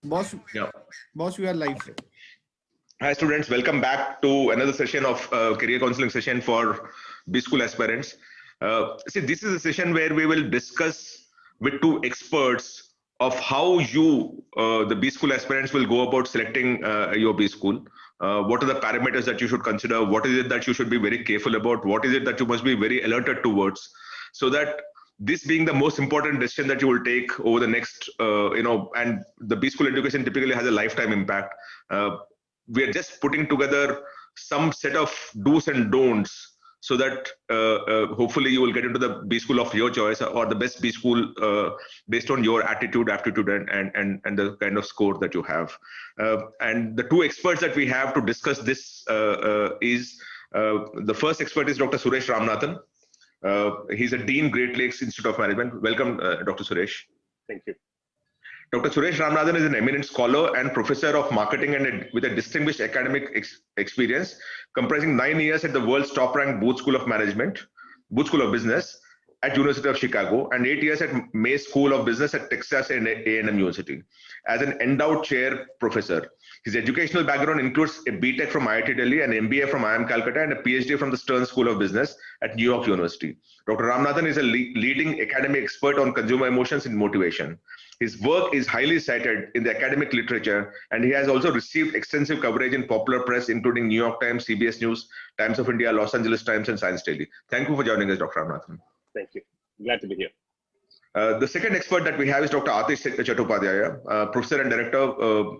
Boss, Yeah. boss, we are live. Hi students, welcome back to another session of career counseling session for B School aspirants. See, this is a session where we will discuss with two experts of how you, the B School aspirants, will go about selecting your B School. What are the parameters that you should consider? What is it that you should be very careful about? What is it that you must be very alerted towards? So that this being the most important decision that you will take over the next, and the B School education typically has a lifetime impact. We are just putting together some set of do's and don'ts so that hopefully you will get into the B School of your choice or the best B School based on your attitude, aptitude, and the kind of score that you have. And the two experts that we have to discuss this is the first expert is Dr. Suresh Ramnathan. He's a Dean, Great Lakes Institute of Management. Welcome, Dr. Suresh. Thank you. Dr. Suresh Ramnathan is an eminent scholar and professor of marketing and with a distinguished academic experience, comprising 9 years at the world's top-ranked Booth School of Management, Booth School of Business at University of Chicago, and 8 years at May School of Business at Texas A&M University as an endowed chair professor. His educational background includes a BTech from IIT Delhi, an MBA from IIM Calcutta, and a PhD from the Stern School of Business at New York University. Dr. Ramnathan is a leading academic expert on consumer emotions and motivation. His work is highly cited in the academic literature, and he has also received extensive coverage in popular press, including New York Times, CBS News, Times of India, Los Angeles Times, and Science Daily. Thank you for joining us, Dr. Ramnathan. Thank you. Glad to be here. The second expert that we have is Dr. Atish Chattopadhyay, professor and director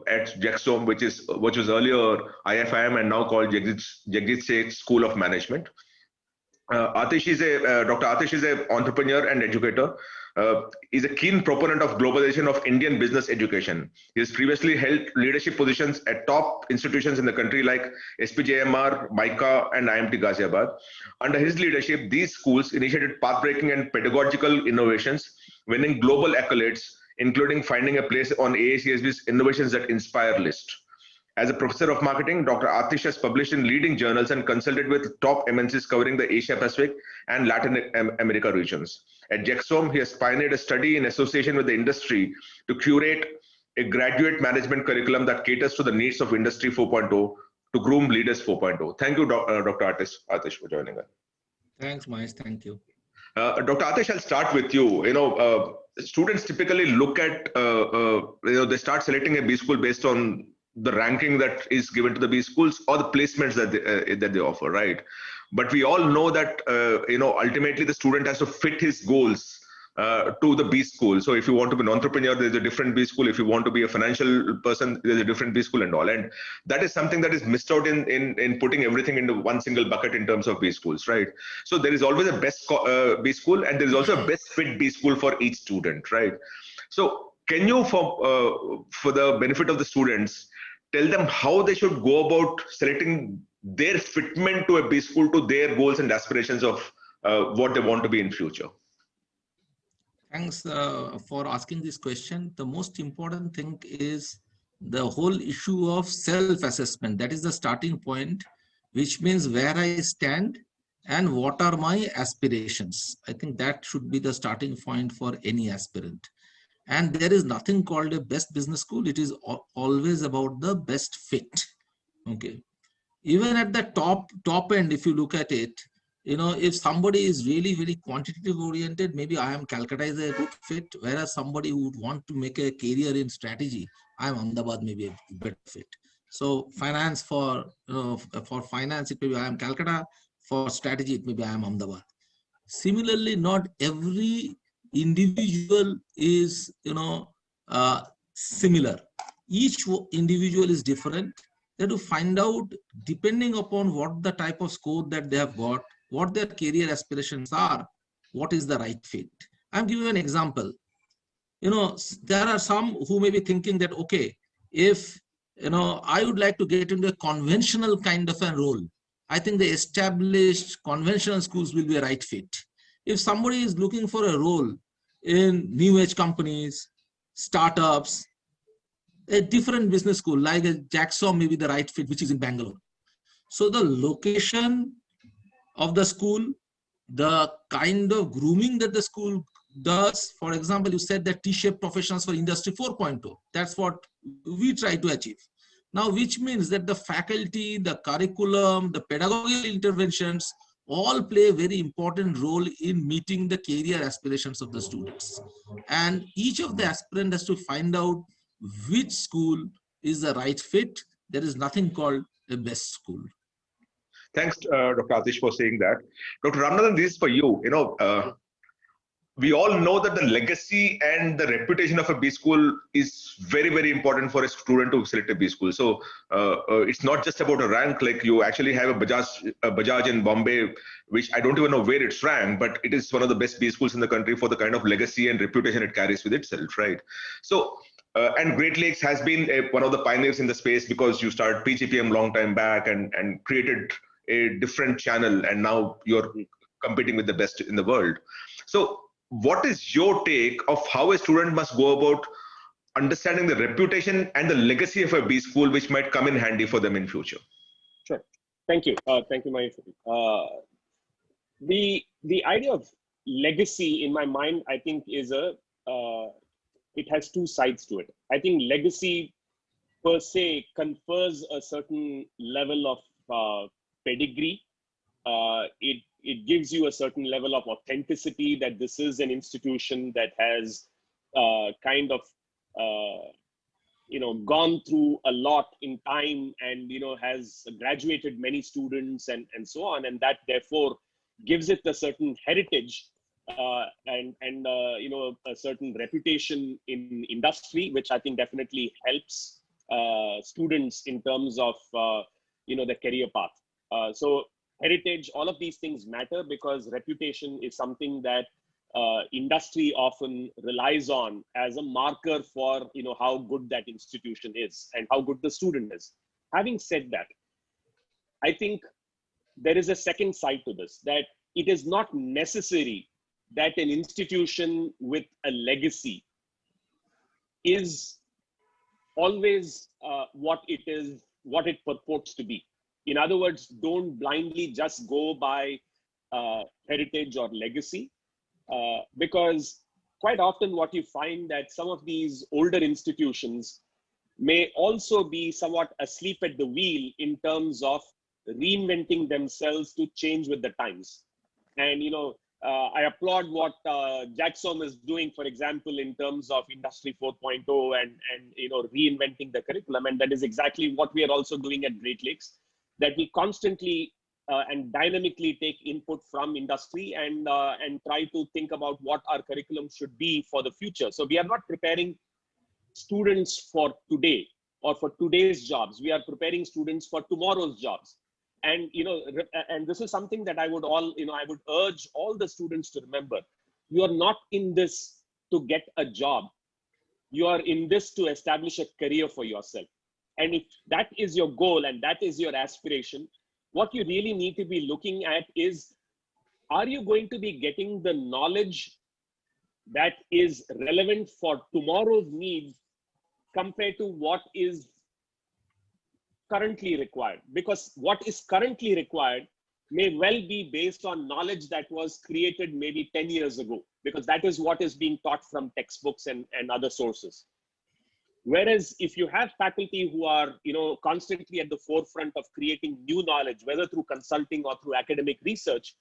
at GXOM, which was earlier IFIM and now called Jagdish School of Management. Dr. Atish is an entrepreneur and educator. Is a keen proponent of globalization of Indian business education. He has previously held leadership positions at top institutions in the country like SPJMR, MICA, and IMT Ghaziabad. Under his leadership, these schools initiated path-breaking and pedagogical innovations, winning global accolades, including finding a place on AACSB's Innovations That Inspire list. As a professor of marketing, Dr. Atish has published in leading journals and consulted with top MNCs covering the Asia Pacific and Latin America regions. At GXOM, he has pioneered a study in association with the industry to curate a graduate management curriculum that caters to the needs of Industry 4.0 to groom leaders 4.0. Thank you, Dr. Atish, for joining us. Thanks, Mahesh. Thank you. Dr. Atish, I'll start with you. Students typically look at, they start selecting a B school based on the ranking that is given to the B schools or the placements that they offer, right? But we all know that ultimately the student has to fit his goals to the B school. So if you want to be an entrepreneur, there's a different B school. If you want to be a financial person, there's a different B school and all. And that is something that is missed out in putting everything into one single bucket in terms of B schools, right? So there is always a best B school, and there is also a best fit B school for each student, right? So can you, for the benefit of the students, tell them how they should go about selecting their fitment to a B school to their goals and aspirations of what they want to be in future? Thanks for asking this question. The most important thing is the whole issue of self-assessment. That is the starting point, which means where I stand and what are my aspirations. I think that should be the starting point for any aspirant. And there is nothing called a best business school. It is always about the best fit. Okay. Even at the top end, if you look at it, if somebody is really very quantitative oriented, maybe IIM Calcutta is a good fit. Whereas somebody who would want to make a career in strategy, IIM Ahmedabad may be a better fit. So finance for finance, it may be IIM Calcutta. For strategy, it may be IIM Ahmedabad. Similarly, not every individual is similar. Each individual is different. They have to find out, depending upon what the type of score that they have got, what their career aspirations are, what is the right fit. I'm giving you an example. There are some who may be thinking that, okay, if I would like to get into a conventional kind of a role, I think the established conventional schools will be a right fit. If somebody is looking for a role in new age companies, startups, a different business school like a GXOM may be the right fit, which is in Bangalore. So the location of the school, the kind of grooming that the school does, for example, you said that T-shaped professions for Industry 4.0. That's what we try to achieve. Now, which means that the faculty, the curriculum, the pedagogical interventions all play a very important role in meeting the career aspirations of the students. And each of the aspirant has to find out which school is the right fit. There is nothing called a best school. Thanks, Dr. Atish, for saying that. Dr. Ramnathan, this is for you. We all know that the legacy and the reputation of a B school is very, very important for a student to select a B school. So it's not just about a rank. Like you actually have a Bajaj in Bombay, which I don't even know where it's ranked, but it is one of the best B schools in the country for the kind of legacy and reputation it carries with itself, right? So, and Great Lakes has been one of the pioneers in the space because you started PGPM long time back and created a different channel, and now you're competing with the best in the world. So, what is your take of how a student must go about understanding the reputation and the legacy of a B school, which might come in handy for them in future? Sure. Thank you. Thank you, Mahesh. The idea of legacy in my mind, I think, is it has two sides to it. I think legacy per se confers a certain level of pedigree. It gives you a certain level of authenticity that this is an institution that has gone through a lot in time and, has graduated many students and so on. And that therefore gives it a certain heritage and a certain reputation in industry, which I think definitely helps students in terms of, the career path. So heritage, all of these things matter because reputation is something that industry often relies on as a marker for how good that institution is and how good the student is. Having said that, I think there is a second side to this, that it is not necessary that an institution with a legacy is always what it purports to be. In other words, don't blindly just go by heritage or legacy, because quite often what you find that some of these older institutions may also be somewhat asleep at the wheel in terms of reinventing themselves to change with the times. And, I applaud what JAGSOM is doing, for example, in terms of Industry 4.0 and reinventing the curriculum. And that is exactly what we are also doing at Great Lakes, that we constantly and dynamically take input from industry and try to think about what our curriculum should be for the future. So we are not preparing students for today or for today's jobs. We are preparing students for tomorrow's jobs. And and this is something that I would urge all the students to remember. You are not in this to get a job. You are in this to establish a career for yourself. And if that is your goal and that is your aspiration, what you really need to be looking at is, are you going to be getting the knowledge that is relevant for tomorrow's needs compared to what is currently required? Because what is currently required may well be based on knowledge that was created maybe 10 years ago, because that is what is being taught from textbooks and other sources. Whereas if you have faculty who are, constantly at the forefront of creating new knowledge, whether through consulting or through academic research,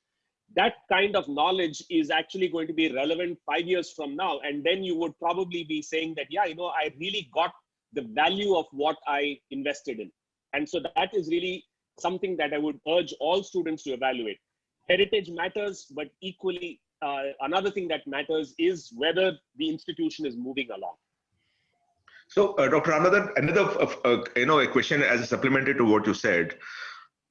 that kind of knowledge is actually going to be relevant 5 years from now. And then you would probably be saying that, yeah, I really got the value of what I invested in. And so that is really something that I would urge all students to evaluate. Heritage matters, but equally, another thing that matters is whether the institution is moving along. So, Dr. Ramnathan, another a question as a supplementary to what you said.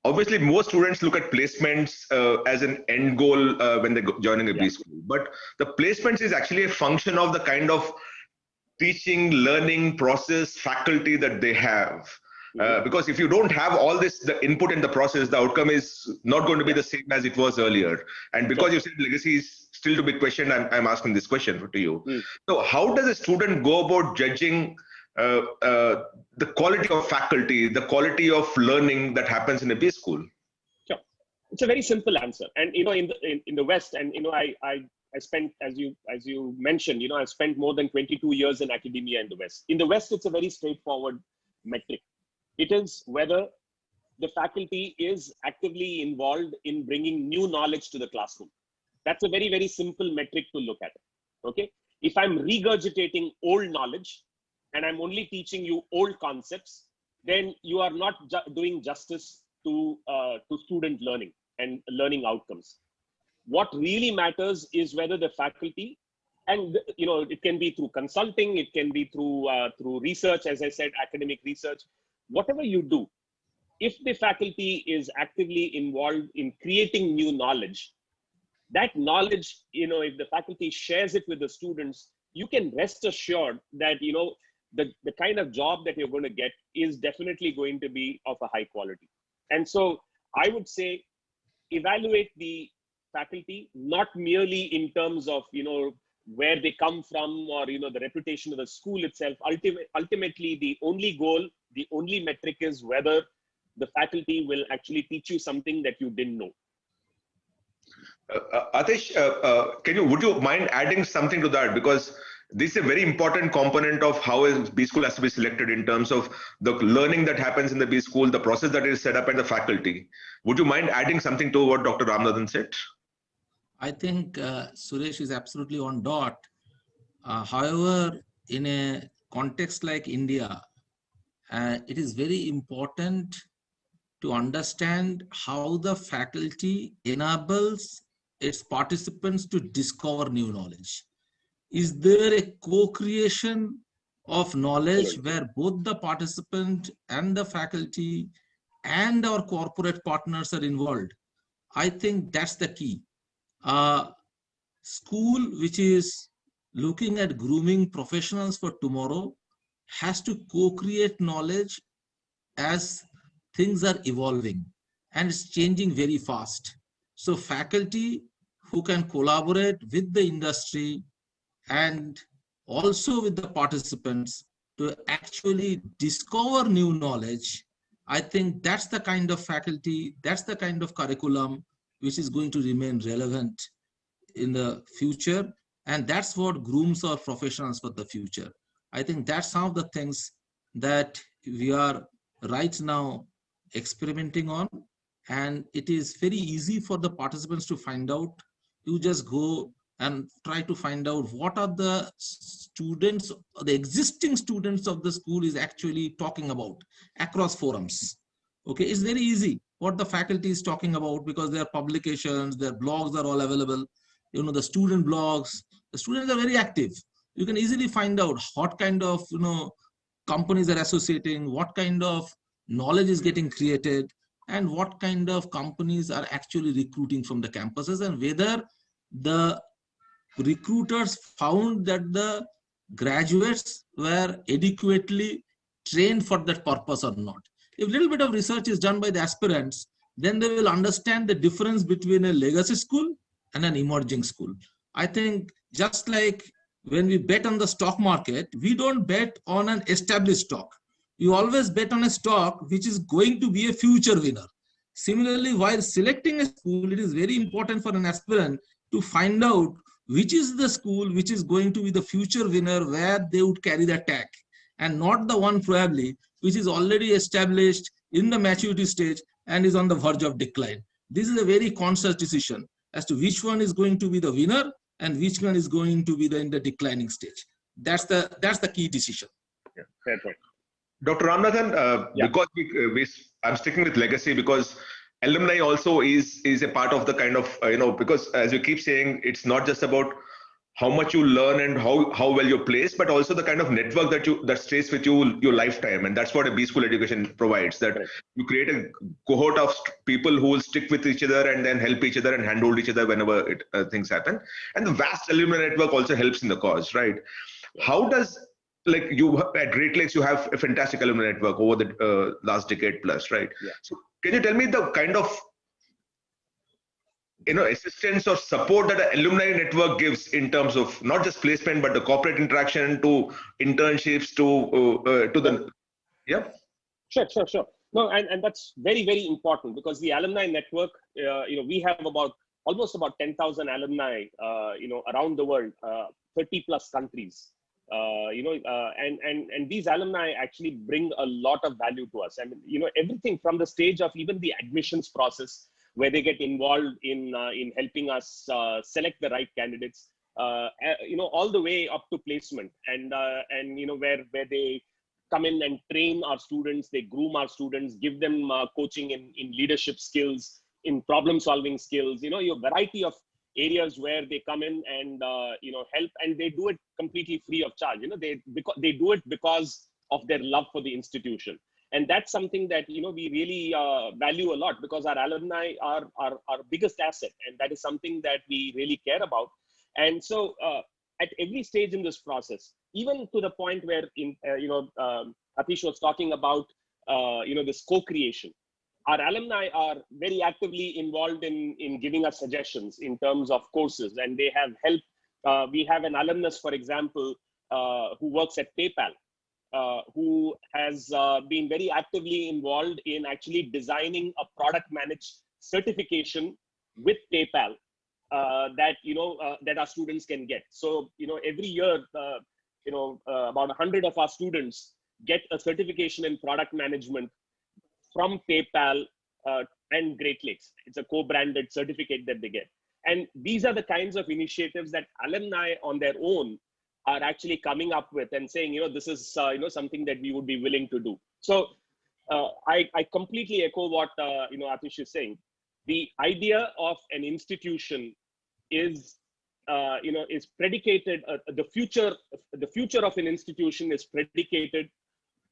Obviously, most students look at placements as an end goal when they're joining a B school. But the placements is actually a function of the kind of teaching, learning process, faculty that they have. Because if you don't have all this, the input in the process, the outcome is not going to be the same as it was earlier. And because you said legacy is still to be questioned, I'm asking this question to you. So how does a student go about judging the quality of faculty, the quality of learning that happens in a B school? Sure. It's a very simple answer. And, in the West, and, I I spent, as you mentioned, I've spent more than 22 years in academia in the West. In the West, it's a very straightforward metric. It is whether the faculty is actively involved in bringing new knowledge to the classroom. That's a very, very simple metric to look at. Okay. If I'm regurgitating old knowledge and I'm only teaching you old concepts, then you are not doing justice to student learning and learning outcomes. What really matters is whether the faculty, and it can be through consulting, it can be through research, as I said, academic research, whatever you do, if the faculty is actively involved in creating new knowledge, that knowledge, if the faculty shares it with the students, you can rest assured that, the kind of job that you're going to get is definitely going to be of a high quality. And so I would say, evaluate the faculty, not merely in terms of, where they come from or, the reputation of the school itself. Ultimately, the only goal, the only metric is whether the faculty will actually teach you something that you didn't know. Atish, would you mind adding something to that? Because this is a very important component of how a B school has to be selected in terms of the learning that happens in the B school, the process that is set up, and the faculty. Would you mind adding something to what Dr. Ramnathan said? I think Suresh is absolutely on dot. However, in a context like India, it is very important to understand how the faculty enables its participants to discover new knowledge. Is there a co-creation of knowledge where both the participant and the faculty and our corporate partners are involved? I think that's the key. School which is looking at grooming professionals for tomorrow has to co-create knowledge as things are evolving and it's changing very fast. So faculty who can collaborate with the industry and also with the participants to actually discover new knowledge, I think that's the kind of faculty, that's the kind of curriculum which is going to remain relevant in the future. And that's what grooms our professionals for the future. I think that's some of the things that we are right now experimenting on. And it is very easy for the participants to find out. You just go and try to find out what are the students, the existing students of the school is actually talking about across forums. Okay, it's very easy what the faculty is talking about because their publications, their blogs are all available. The student blogs, the students are very active. You can easily find out what kind of, companies are associating, what kind of knowledge is getting created, and what kind of companies are actually recruiting from the campuses, and whether the recruiters found that the graduates were adequately trained for that purpose or not. If a little bit of research is done by the aspirants, then they will understand the difference between a legacy school and an emerging school. I think just like when we bet on the stock market, we don't bet on an established stock. You always bet on a stock which is going to be a future winner. Similarly, while selecting a school, it is very important for an aspirant to find out which is the school which is going to be the future winner where they would carry the tag, and not the one probably which is already established in the maturity stage and is on the verge of decline. This is a very conscious decision as to which one is going to be the winner and which one is going to be in the declining stage. That's the key decision. Yeah, fair point. Dr. Ramnathan, because I'm sticking with legacy because alumni also is a part of the kind of, because as you keep saying, it's not just about how much you learn and how well you're placed, but also the kind of network that stays with you your lifetime. And that's what a B school education provides, that you create a cohort of people who will stick with each other and then help each other and handhold each other whenever things happen. And the vast alumni network also helps in the cause, right? How does, like you at Great Lakes, you have a fantastic alumni network over the last decade plus, right? Yeah. So can you tell me the kind of assistance or support that an alumni network gives in terms of not just placement, but the corporate interaction to internships to the, Sure. No, and that's very, very important because the alumni network, we have about almost about 10,000 alumni, around the world, 30 plus countries. And these alumni actually bring a lot of value to us. I mean, everything from the stage of even the admissions process, where they get involved in helping us select the right candidates, all the way up to placement, and where they come in and train our students, they groom our students, give them coaching in leadership skills, in problem solving skills, your variety of areas where they come in and help, and they do it completely free of charge. They do it because of their love for the institution, and that's something that we really value a lot, because our alumni are our biggest asset, and that is something that we really care about. And so at every stage in this process, even to the point where Atish was talking about this co-creation, our alumni are very actively involved in giving us suggestions in terms of courses, and they have helped. We have an alumnus, for example, who works at PayPal, who has been very actively involved in actually designing a product managed certification with PayPal that our students can get. So every year, about 100 of our students get a certification in product management from PayPal and Great Lakes. It's a co-branded certificate that they get. And these are the kinds of initiatives that alumni on their own are actually coming up with and saying, this is something that we would be willing to do. So I completely echo what Atish is saying. The idea of an institution is predicated. The future of an institution is predicated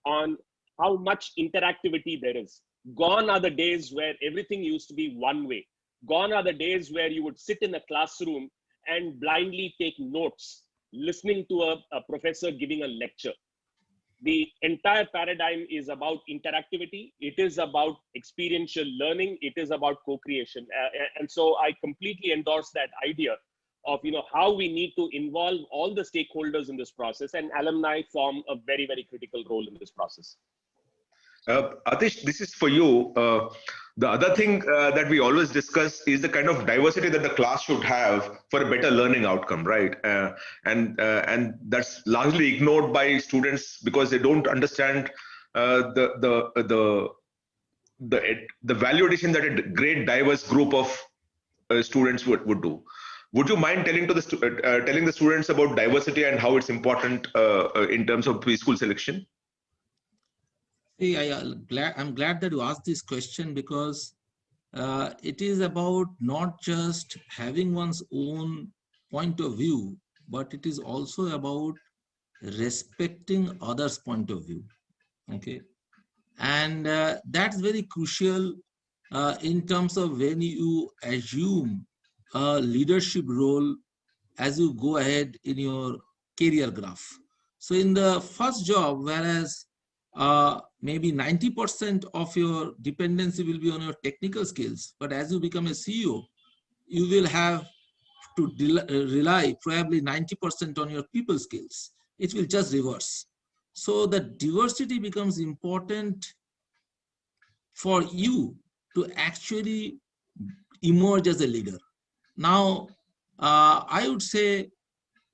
on how much interactivity there is. Gone are the days where everything used to be one way. Gone are the days where you would sit in a classroom and blindly take notes, listening to a professor giving a lecture. The entire paradigm is about interactivity. It is about experiential learning. It is about co-creation. And so I completely endorse that idea of how we need to involve all the stakeholders in this process, and alumni form a very, very critical role in this process. Atish, this is for you. The other thing that we always discuss is the kind of diversity that the class should have for a better learning outcome, right? And that's largely ignored by students because they don't understand the value addition that a great diverse group of students would do. Would you mind telling the students about diversity and how it's important in terms of preschool selection? See, I'm glad that you asked this question, because it is about not just having one's own point of view, but it is also about respecting others' point of view. Okay, and that's very crucial in terms of when you assume a leadership role as you go ahead in your career graph. So in the first job, whereas maybe 90% of your dependency will be on your technical skills, but as you become a CEO, you will have to rely probably 90% on your people skills. It will just reverse. So the diversity becomes important for you to actually emerge as a leader. Now, I would say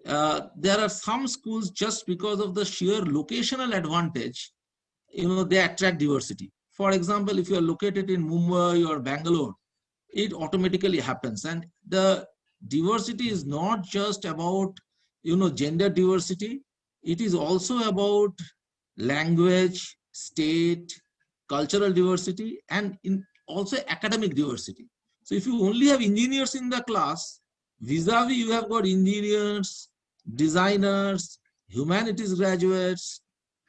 there are some schools, just because of the sheer locational advantage, they attract diversity. For example, if you are located in Mumbai or Bangalore, it automatically happens. And the diversity is not just about, gender diversity. It is also about language, state, cultural diversity, and also academic diversity. So if you only have engineers in the class, vis-a-vis you have got engineers, designers, humanities graduates,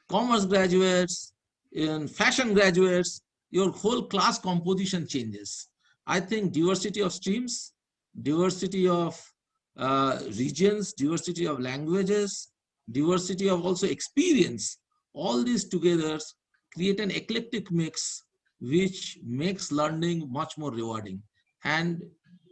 commerce graduates, and fashion graduates, your whole class composition changes. I think diversity of streams, diversity of regions, diversity of languages, diversity of also experience, all these together create an eclectic mix which makes learning much more rewarding. And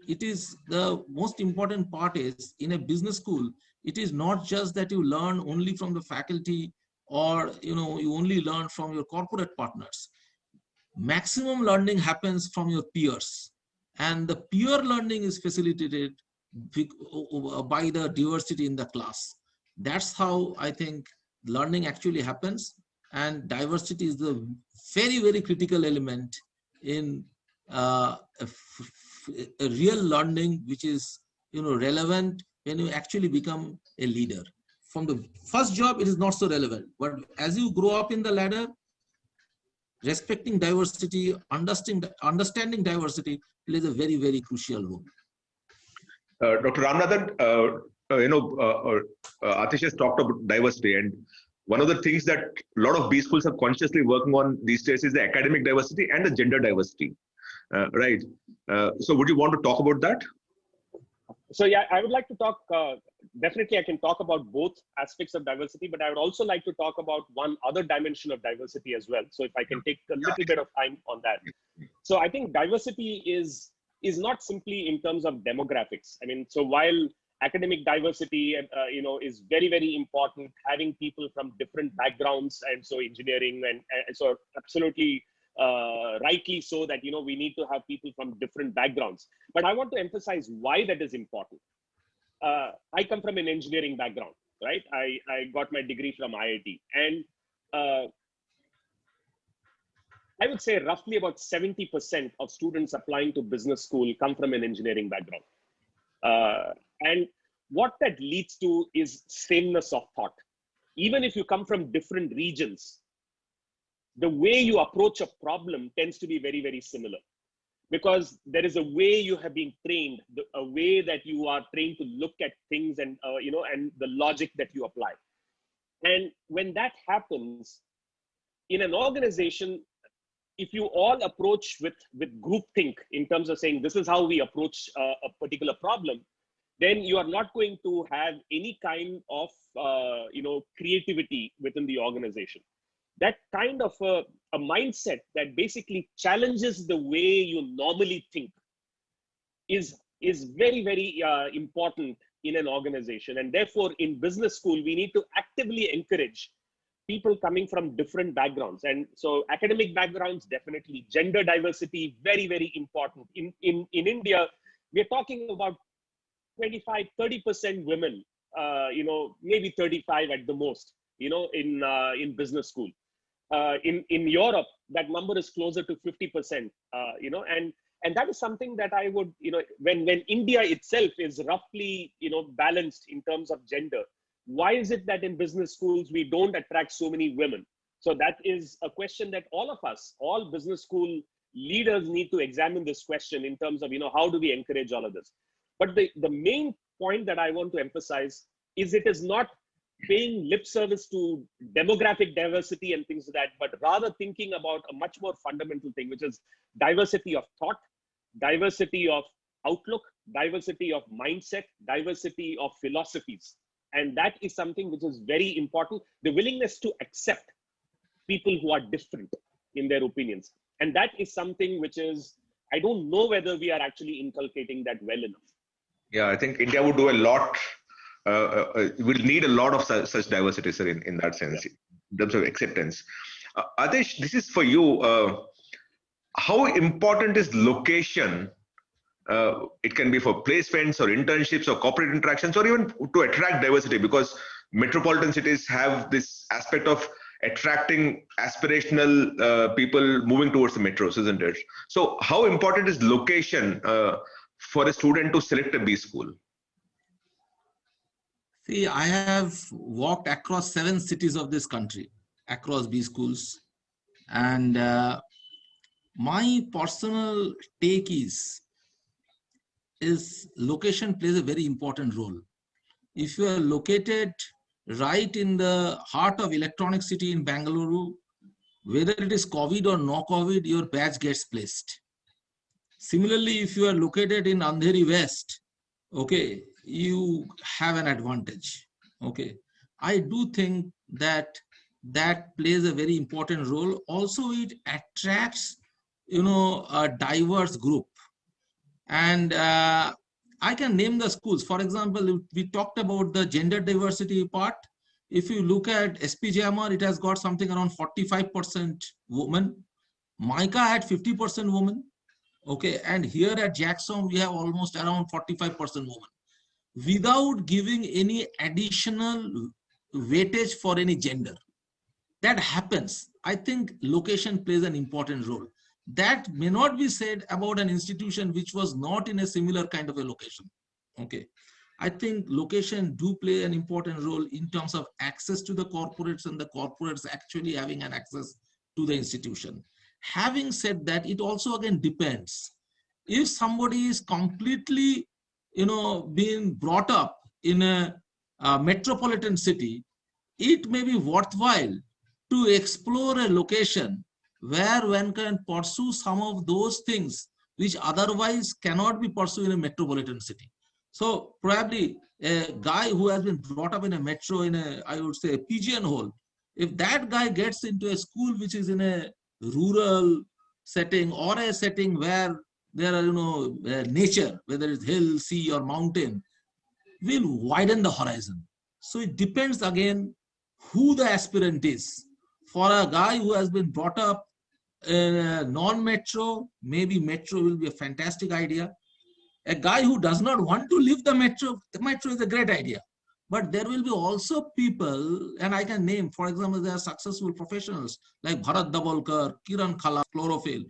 it is the most important part is, in a business school, it is not just that you learn only from the faculty or you only learn from your corporate partners. Maximum learning happens from your peers. and the peer learning is facilitated by the diversity in the class. That's how I think learning actually happens, and diversity is the very, very critical element in a real learning, which is relevant when you actually become a leader. From the first job, it is not so relevant, but as you grow up in the ladder, respecting diversity, understanding diversity plays a very, very crucial role. Dr. Ramnathan, Atish has talked about diversity, and one of the things that a lot of B schools are consciously working on these days is the academic diversity and the gender diversity, right? So would you want to talk about that? So yeah, I would like to talk, definitely I can talk about both aspects of diversity, but I would also like to talk about one other dimension of diversity as well. So if I can take a little bit of time on that. So I think diversity is not simply in terms of demographics. I mean, so while academic diversity, is very, very important, having people from different backgrounds, and so engineering, and so absolutely rightly so that, we need to have people from different backgrounds. But I want to emphasize why that is important. I come from an engineering background, right? I got my degree from IIT, and I would say roughly about 70% of students applying to business school come from an engineering background. And what that leads to is sameness of thought. Even if you come from different regions, the way you approach a problem tends to be very, very similar, because there is a way you have been trained, a way that you are trained to look at things, and and the logic that you apply. And when that happens in an organization, if you all approach with groupthink in terms of saying this is how we approach a particular problem, then you are not going to have any kind of creativity within the organization. That kind of a mindset that basically challenges the way you normally think is very, very important in an organization. And therefore, in business school, we need to actively encourage people coming from different backgrounds. And so academic backgrounds, definitely. Gender diversity, very, very important. In India, we're talking about 25, 30% women, maybe 35 at the most, in business school. In Europe, that number is closer to 50%, and that is something that I would, when India itself is roughly, balanced in terms of gender, why is it that in business schools, we don't attract so many women? So that is a question that all of us, all business school leaders need to examine this question in terms of, how do we encourage all of this? But the main point that I want to emphasize is it is not paying lip service to demographic diversity and things like that, but rather thinking about a much more fundamental thing, which is diversity of thought, diversity of outlook, diversity of mindset, diversity of philosophies. And that is something which is very important. The willingness to accept people who are different in their opinions. And that is something which is, I don't know whether we are actually inculcating that well enough. Yeah, I think India would do a lot. We'll need a lot of such diversity, sir, in that sense, in terms of acceptance. Atish, this is for you. How important is location? It can be for placements or internships or corporate interactions, or even to attract diversity, because metropolitan cities have this aspect of attracting aspirational people moving towards the metros, isn't it? So how important is location for a student to select a B school? See, I have walked across 7 cities of this country, across B schools. And my personal take is location plays a very important role. If you are located right in the heart of electronic city in Bangalore, whether it is COVID or no COVID, your badge gets placed. Similarly, if you are located in Andheri West, okay, you have an advantage. Okay, I do think that plays a very important role. Also, it attracts, a diverse group. And I can name the schools. For example, we talked about the gender diversity part. If you look at SPJMR, it has got something around 45% women. MICA had 50% women. Okay, and here at Jackson, we have almost around 45% women, without giving any additional weightage for any gender. That happens. I think location plays an important role. That may not be said about an institution which was not in a similar kind of a location. Okay. I think location do play an important role in terms of access to the corporates and the corporates actually having an access to the institution. Having said that, it also again depends. If somebody is completely, being brought up in a metropolitan city, it may be worthwhile to explore a location where one can pursue some of those things which otherwise cannot be pursued in a metropolitan city. So probably a guy who has been brought up in a metro, in a, I would say, a pigeonhole, if that guy gets into a school which is in a rural setting or a setting where there are, nature, whether it's hill, sea or mountain, will widen the horizon. So it depends again who the aspirant is. For a guy who has been brought up in a non-metro, maybe metro will be a fantastic idea. A guy who does not want to leave the metro is a great idea. But there will be also people, and I can name, for example, there are successful professionals like Bharat Dabolkar, Kiran Khala, Chlorophyll.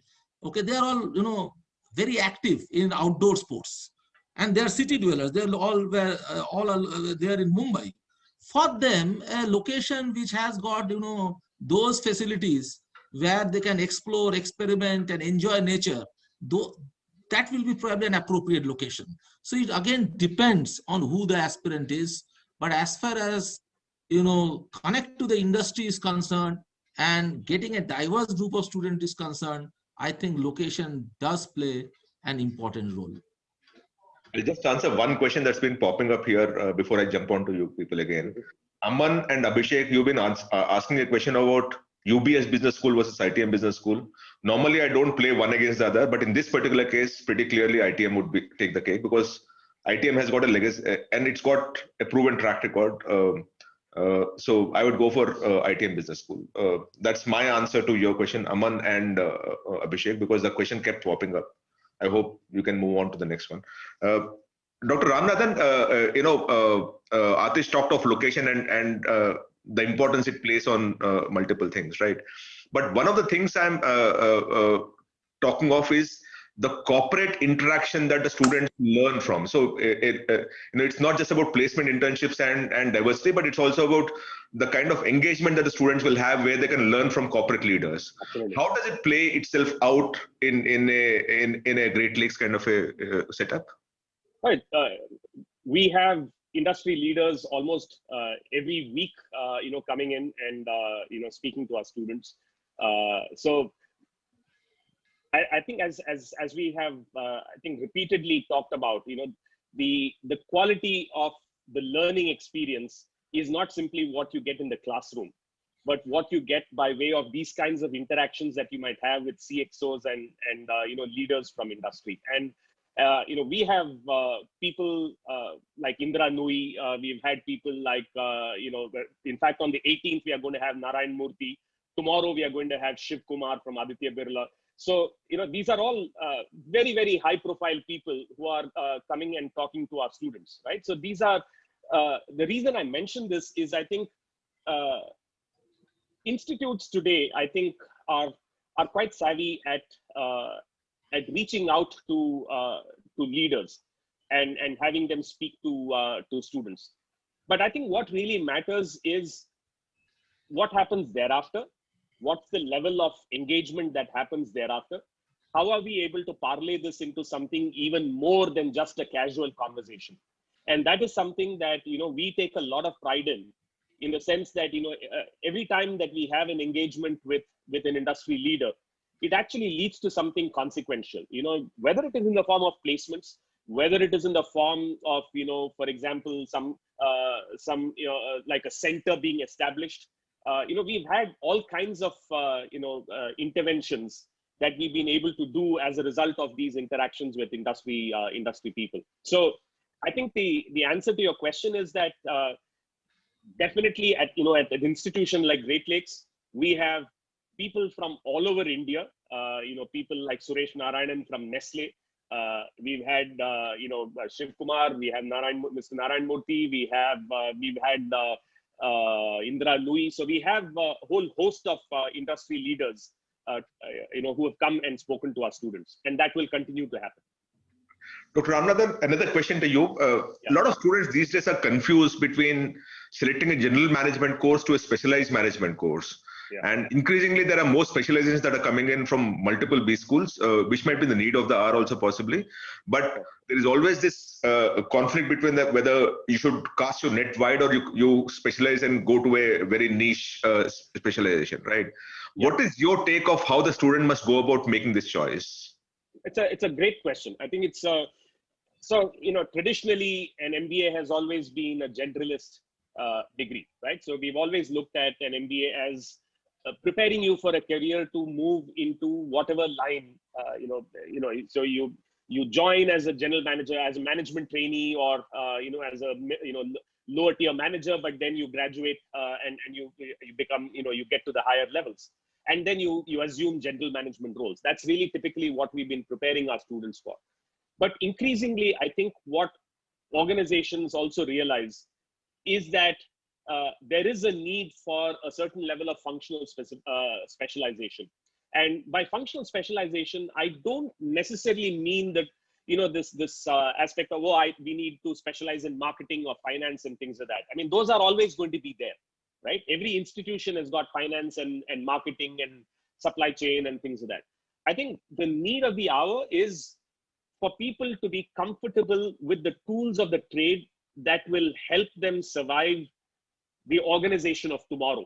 Okay, they are all, very active in outdoor sports. And they are city dwellers. They are all there in Mumbai. For them, a location which has got, those facilities where they can explore, experiment, and enjoy nature, though, that will be probably an appropriate location. So it again depends on who the aspirant is. But as far as, connect to the industry is concerned and getting a diverse group of students is concerned, I think location does play an important role. I'll just answer one question that's been popping up here before I jump on to you people again. Aman and Abhishek, you've been asking a question about UBS Business School versus ITM Business School. Normally, I don't play one against the other, but in this particular case, pretty clearly ITM would take the cake because ITM has got a legacy and it's got a proven track record. So I would go for ITM Business School. That's my answer to your question, Aman and Abhishek, because the question kept popping up. I hope you can move on to the next one. Dr. Ramnathan, Atish talked of location and the importance it plays on multiple things, right? But one of the things I'm talking of is the corporate interaction that the students learn from. So it's not just about placement, internships, and diversity, but it's also about the kind of engagement that the students will have, where they can learn from corporate leaders. Absolutely. How does it play itself out in a Great Lakes kind of a setup? Right. We have industry leaders almost every week, coming in and speaking to our students. So I think as we have I think repeatedly talked about, the quality of the learning experience is not simply what you get in the classroom, but what you get by way of these kinds of interactions that you might have with CXOs and leaders from industry. And we have people like Indra Nui. We've had people like in fact on the 18th we are going to have Narayan Murthy. Tomorrow we are going to have Shiv Kumar from Aditya Birla. So, these are all very, very high profile people who are coming and talking to our students, right? So these are, the reason I mentioned this is I think institutes today, I think are quite savvy at reaching out to leaders and having them speak to students. But I think what really matters is what happens thereafter. What's the level of engagement that happens thereafter? How are we able to parlay this into something even more than just a casual conversation? And that is something that, we take a lot of pride in the sense that, every time that we have an engagement with an industry leader, it actually leads to something consequential, whether it is in the form of placements, whether it is in the form of, for example, some like a center being established. We've had all kinds of, interventions that we've been able to do as a result of these interactions with industry people. So I think the answer to your question is that definitely at an institution like Great Lakes, we have people from all over India. people like Suresh Narayanan from Nestle. We've had, Shiv Kumar. We have Mr. Narayan Murthy. We've had Indra Louis. So we have a whole host of industry leaders, who have come and spoken to our students, and that will continue to happen. Dr. Ramnathan, another question to you. A lot of students these days are confused between selecting a general management course to a specialized management course. Yeah. And increasingly, there are more specializations that are coming in from multiple B schools, which might be the need of the hour also possibly. But there is always this conflict between whether you should cast your net wide or you specialize and go to a very niche specialization, right? Yeah. What is your take of how the student must go about making this choice? It's a great question. I think it's traditionally an MBA has always been a generalist degree, right? So we've always looked at an MBA as preparing you for a career to move into whatever line, so you join as a general manager, as a management trainee, or as a lower tier manager, but then you graduate and you become, you get to the higher levels, and then you assume general management roles. That's really typically what we've been preparing our students for. But increasingly, I think what organizations also realize is that there is a need for a certain level of functional specialization. And by functional specialization, I don't necessarily mean that, this aspect of, we need to specialize in marketing or finance and things like that. I mean, those are always going to be there, right? Every institution has got finance and marketing and supply chain and things like that. I think the need of the hour is for people to be comfortable with the tools of the trade that will help them survive the organization of tomorrow,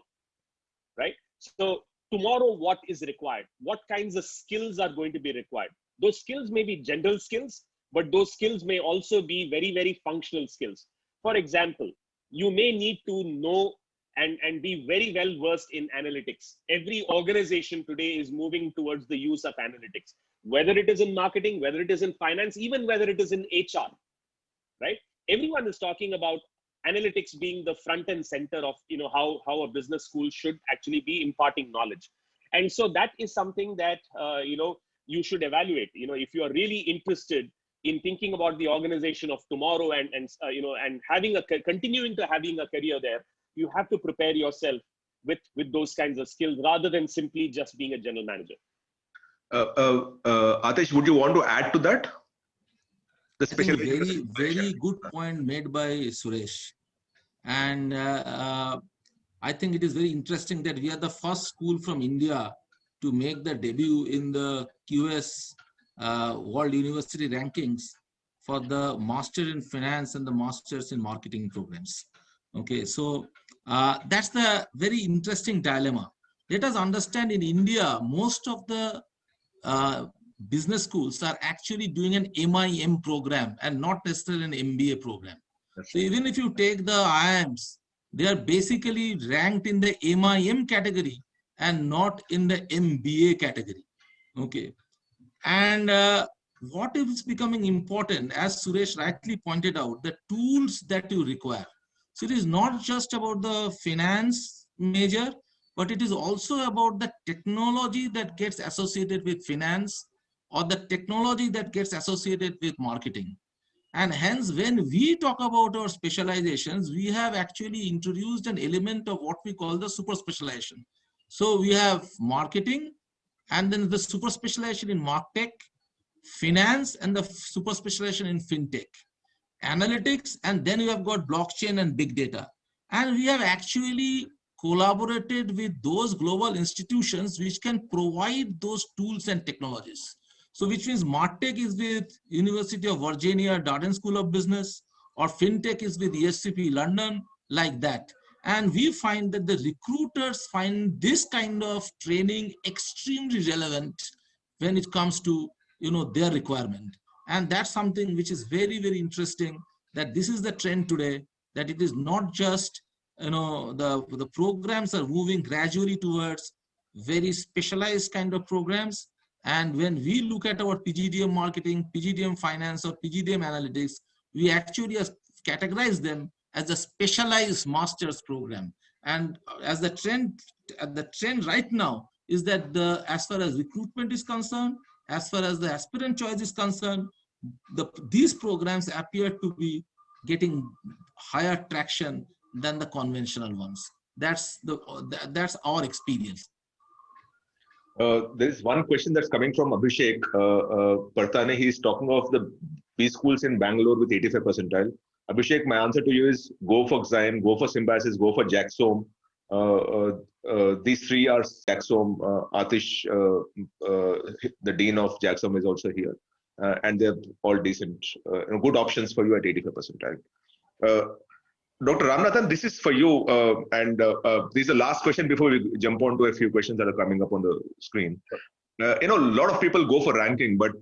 right? So tomorrow, what is required? What kinds of skills are going to be required? Those skills may be general skills, but those skills may also be very, very functional skills. For example, you may need to know and be very well versed in analytics. Every organization today is moving towards the use of analytics, whether it is in marketing, whether it is in finance, even whether it is in HR, right? Everyone is talking about analytics being the front and center of how a business school should actually be imparting knowledge. And so that is something that you should evaluate. If you are really interested in thinking about the organization of tomorrow and continuing to having a career there, you have to prepare yourself with those kinds of skills rather than simply just being a general manager. Atish, would you want to add to that? Very, very good point made by Suresh. And I think it is very interesting that we are the first school from India to make the debut in the QS World University Rankings for the Master in Finance and the Masters in Marketing programs. Okay, so that's the very interesting dilemma. Let us understand, in India, most of the business schools are actually doing an MIM program and not necessarily an MBA program. So even if you take the IIMs, they are basically ranked in the MIM category and not in the MBA category. Okay. And what is becoming important, as Suresh rightly pointed out, the tools that you require. So it is not just about the finance major, but it is also about the technology that gets associated with finance or the technology that gets associated with marketing. And hence, when we talk about our specializations, we have actually introduced an element of what we call the super specialization. So we have marketing, and then the super specialization in martech, finance, and the super specialization in fintech, analytics, and then we have got blockchain and big data. And we have actually collaborated with those global institutions which can provide those tools and technologies. So which means martech is with University of Virginia, Darden School of Business, or fintech is with ESCP London, like that. And we find that the recruiters find this kind of training extremely relevant when it comes to their requirement. And that's something which is very, very interesting, that this is the trend today, that it is not just the programs are moving gradually towards very specialized kind of programs. And when we look at our PGDM marketing, PGDM finance, or PGDM analytics, we actually categorize them as a specialized master's program. And as the trend right now, is that as far as recruitment is concerned, as far as the aspirant choice is concerned, these programs appear to be getting higher traction than the conventional ones. That's our experience. There is one question that's coming from Abhishek Partane. He's talking of the B schools in Bangalore with 85 percentile. Abhishek, my answer to you is go for Xime, go for Symbiosis, go for Jaxom. These three are Jaxom. Atish, the dean of Jaxom, is also here. And they're all decent, good options for you at 85 percentile. Dr. Ramnathan, this is for you, this is the last question before we jump on to a few questions that are coming up on the screen. A lot of people go for ranking, but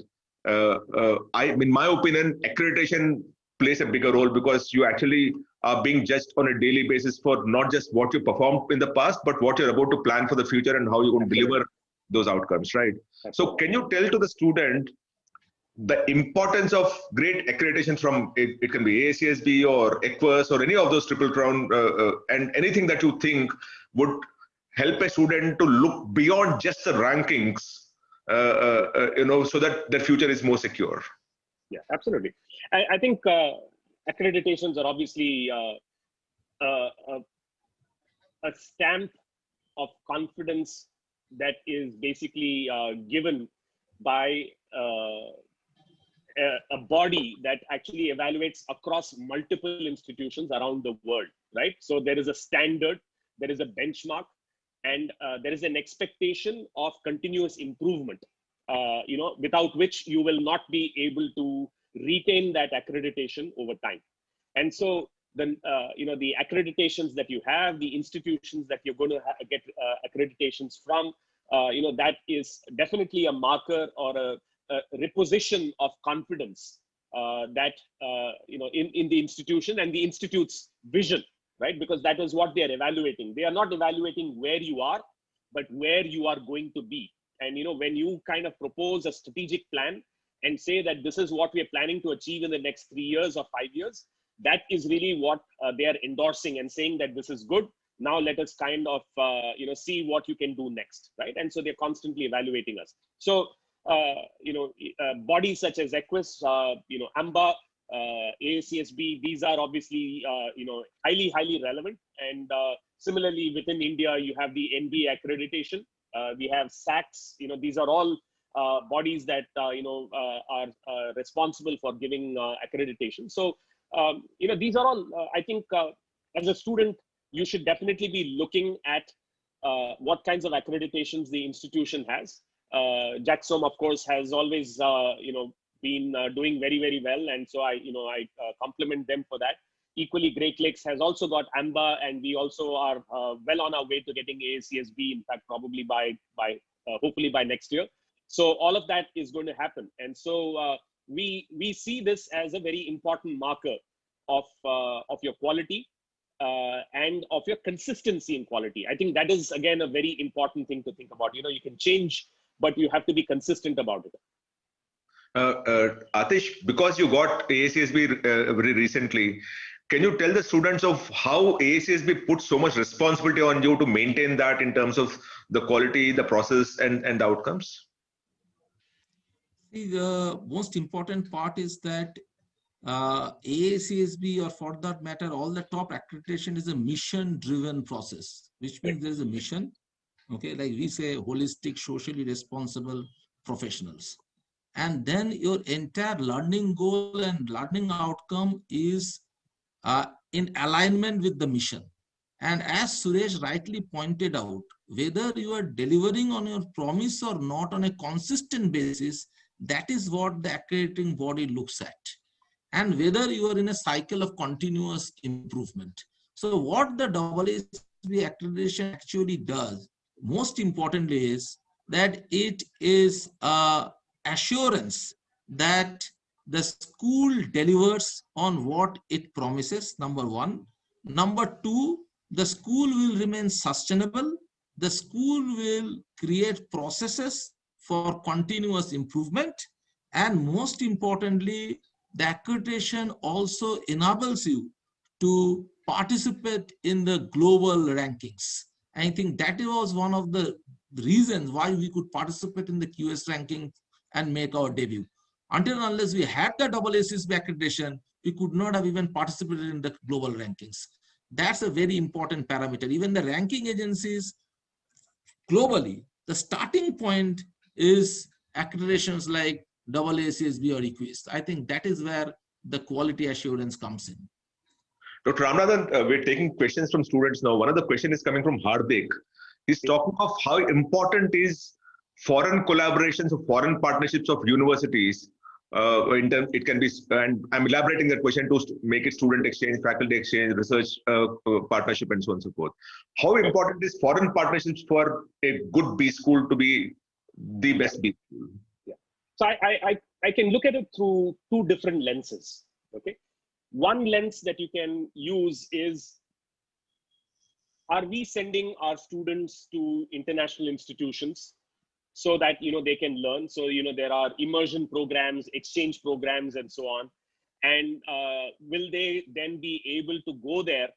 in my opinion, accreditation plays a bigger role because you actually are being judged on a daily basis for not just what you performed in the past, but what you're about to plan for the future and how you're going to deliver those outcomes, right? So can you tell to the student the importance of great accreditation from it can be AACSB or EQUUS or any of those triple crown and anything that you think would help a student to look beyond just the rankings, so that their future is more secure? Yeah, absolutely. I think accreditations are obviously a stamp of confidence that is basically given by a body that actually evaluates across multiple institutions around the world, right? So there is a standard, there is a benchmark, and there is an expectation of continuous improvement, without which you will not be able to retain that accreditation over time. And so the accreditations that you have, the institutions that you're going to get accreditations from, that is definitely a marker or a reposition of confidence that in the institution and the institute's vision, right? Because that is what they are evaluating. They are not evaluating where you are, but where you are going to be. And when you kind of propose a strategic plan and say that this is what we are planning to achieve in the next 3 years or 5 years, that is really what they are endorsing and saying that this is good. Now let us kind of see what you can do next, right? And so they're constantly evaluating us. So bodies such as EQUUS, AMBA, AACSB, these are obviously highly relevant. And similarly, within India, you have the MBA accreditation. We have SACs. These are all bodies that are responsible for giving accreditation. So these are all. I think as a student, you should definitely be looking at what kinds of accreditations the institution has. Jaxom, of course, has always been doing very well, and so I compliment them for that. Equally, Great Lakes has also got AMBA, and we also are well on our way to getting AACSB. In fact, probably by hopefully by next year. So all of that is going to happen, and so we see this as a very important marker of your quality and of your consistency in quality. I think that is again a very important thing to think about. You can change, but you have to be consistent about it. Atish, because you got AACSB very recently, can you tell the students of how AACSB puts so much responsibility on you to maintain that in terms of the quality, the process, and the outcomes? See, the most important part is that AACSB, or for that matter, all the top accreditation is a mission-driven process, which means there is a mission. Okay, like we say, holistic, socially responsible professionals. And then your entire learning goal and learning outcome is in alignment with the mission. And as Suresh rightly pointed out, whether you are delivering on your promise or not on a consistent basis, that is what the accrediting body looks at. And whether you are in a cycle of continuous improvement. So what the AACSB accreditation actually does, most importantly, is that it is assurance that the school delivers on what it promises, number one. Number two, the school will remain sustainable. The school will create processes for continuous improvement. And most importantly, the accreditation also enables you to participate in the global rankings. I think that was one of the reasons why we could participate in the QS ranking and make our debut. Until and unless we had the AACSB accreditation, we could not have even participated in the global rankings. That's a very important parameter. Even the ranking agencies globally, the starting point is accreditations like AACSB or EQUIS. I think that is where the quality assurance comes in. Dr. Ramnathan, we're taking questions from students now. One of the questions is coming from Hardik. He's talking of how important is foreign collaborations or foreign partnerships of universities. It can be, and I'm elaborating that question to make it student exchange, faculty exchange, research partnership, and so on and so forth. How important is foreign partnerships for a good B school to be the best B school? Yeah. So I can look at it through two different lenses. Okay. One lens that you can use is, are we sending our students to international institutions so that, they can learn? So, there are immersion programs, exchange programs, and so on. And will they then be able to go there,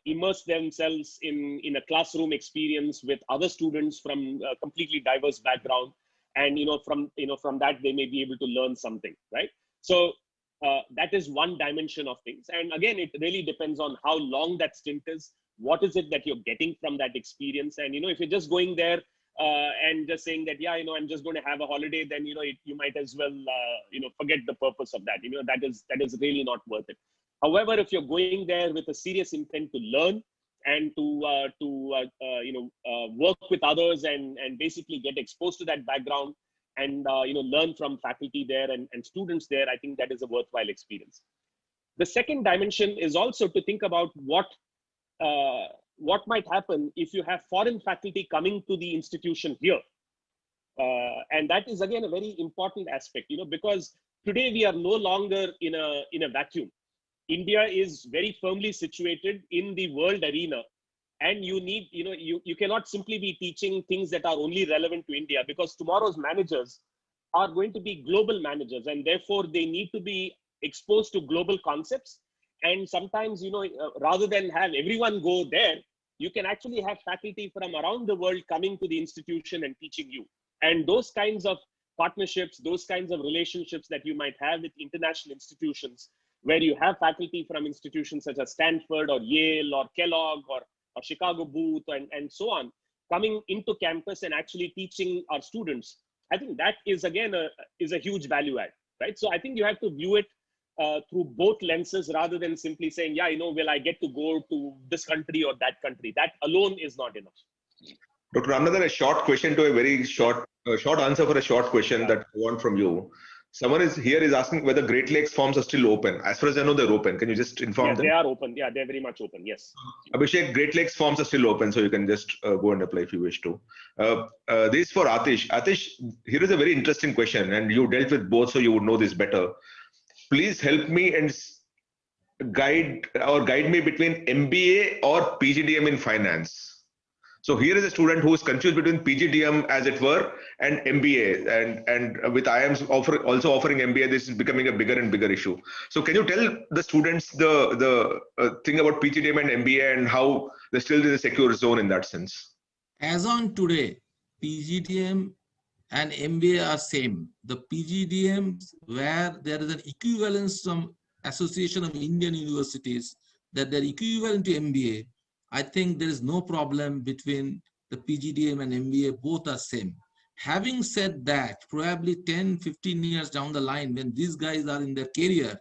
immerse themselves in a classroom experience with other students from a completely diverse background? And, from that, they may be able to learn something, right? So that is one dimension of things. And again, it really depends on how long that stint is. What is it that you're getting from that experience? And, if you're just going there and just saying that, yeah, I'm just going to have a holiday, then, you might as well, forget the purpose of that. That is really not worth it. However, if you're going there with a serious intent to learn and to work with others and basically get exposed to that background and, learn from faculty there and students there, I think that is a worthwhile experience. The second dimension is also to think about what might happen if you have foreign faculty coming to the institution here. And that is, again, a very important aspect, because today we are no longer in a vacuum. India is very firmly situated in the world arena. And you need, you cannot simply be teaching things that are only relevant to India, because tomorrow's managers are going to be global managers, and therefore they need to be exposed to global concepts. And sometimes, rather than have everyone go there, you can actually have faculty from around the world coming to the institution and teaching you. And those kinds of partnerships, those kinds of relationships that you might have with international institutions, where you have faculty from institutions such as Stanford or Yale or Kellogg or Chicago Booth and so on, coming into campus and actually teaching our students, I think that is, again, is a huge value add, right? So I think you have to view it through both lenses rather than simply saying, yeah, will I get to go to this country or that country? That alone is not enough. Dr. Ramnathan, a short question to a very short answer for a short question that I want from you. Someone is asking whether Great Lakes forms are still open. As far as I know, they're open. Can you just inform them? They are open. Yeah, they're very much open. Yes. Abhishek, Great Lakes forms are still open, so you can just go and apply if you wish to. This is for Atish. Atish, here is a very interesting question, and you dealt with both, so you would know this better. Please help me and guide me between MBA or PGDM in finance. So here is a student who is confused between PGDM, as it were, and MBA. And with IIMs also offering MBA, this is becoming a bigger and bigger issue. So can you tell the students the thing about PGDM and MBA and how they're still in a secure zone in that sense? As on today, PGDM and MBA are same. The PGDMs, where there is an equivalence from Association of Indian Universities, that they're equivalent to MBA, I think there is no problem between the PGDM and MBA, both are same. Having said that, probably 10, 15 years down the line, when these guys are in their career,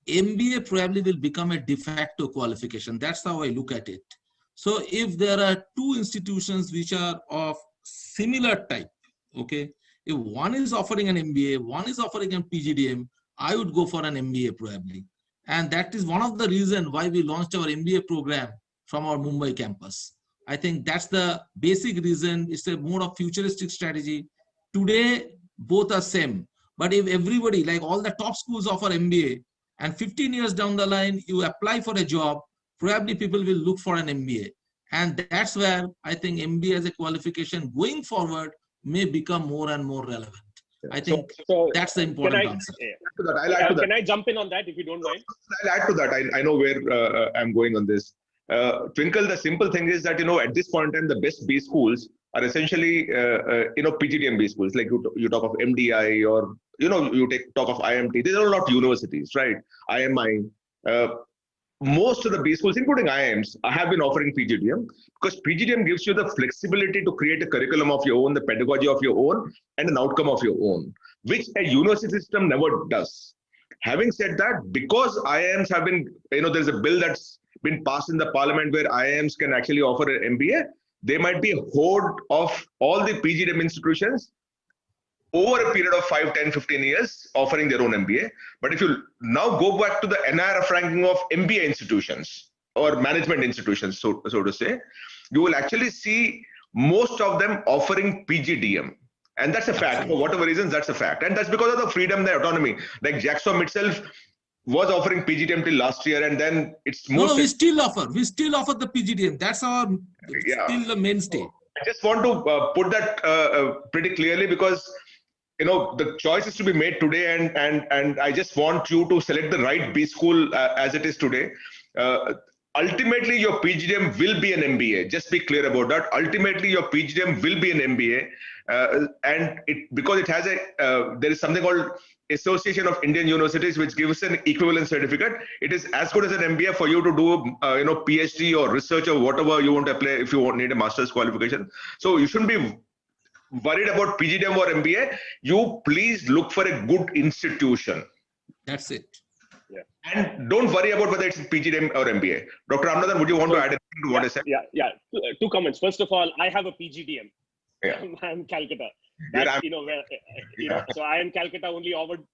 MBA probably will become a de facto qualification. That's how I look at it. So if there are two institutions which are of similar type, okay, if one is offering an MBA, one is offering a PGDM, I would go for an MBA probably. And that is one of the reasons why we launched our MBA program from our Mumbai campus. I think that's the basic reason. It's a more of futuristic strategy. Today, both are same. But if everybody, like all the top schools offer MBA, and 15 years down the line, you apply for a job, probably people will look for an MBA. And that's where I think MBA as a qualification going forward may become more and more relevant. I think that's the important answer. Can I jump in on that if you don't mind? I'll add to that. I know where I'm going on this. Twinkle, the simple thing is that, at this point in time, the best B schools are essentially, PGDM B schools. Like you talk of MDI, or, you talk of IMT. These are not universities, right? IMI. Most of the B schools, including IIMs, have been offering PGDM, because PGDM gives you the flexibility to create a curriculum of your own, the pedagogy of your own, and an outcome of your own, which a university system never does. Having said that, because IIMs have been, there's a bill that's been passed in the parliament where IIMs can actually offer an MBA, there might be a horde of all the PGDM institutions over a period of 5, 10, 15 years offering their own MBA. But if you now go back to the NIRF ranking of MBA institutions or management institutions, so to say, you will actually see most of them offering PGDM. And that's a fact. Absolutely. For whatever reasons, that's a fact. And that's because of the freedom, the autonomy. Like Jackson itself was offering PGDM till last year, and then it's most... No, we still offer the PGDM. That's our still the mainstay. I just want to put that pretty clearly, because the choice is to be made today, and I just want you to select the right B school as it is today. Ultimately, your PGDM will be an MBA. Just be clear about that. Ultimately, your PGDM will be an MBA, and because it has there is something called Association of Indian Universities, which gives an equivalent certificate. It is as good as an MBA for you to do, PhD or research or whatever you want to apply if you need a master's qualification. So you shouldn't be worried about PGDM or MBA. You please look for a good institution. That's it. Yeah. And don't worry about whether it's PGDM or MBA. Dr. Ramnathan, would you want to add anything to what I said? Yeah. Two comments. First of all, I have a PGDM. Yeah. I'm Calcutta. That's, so I am Calcutta only awarded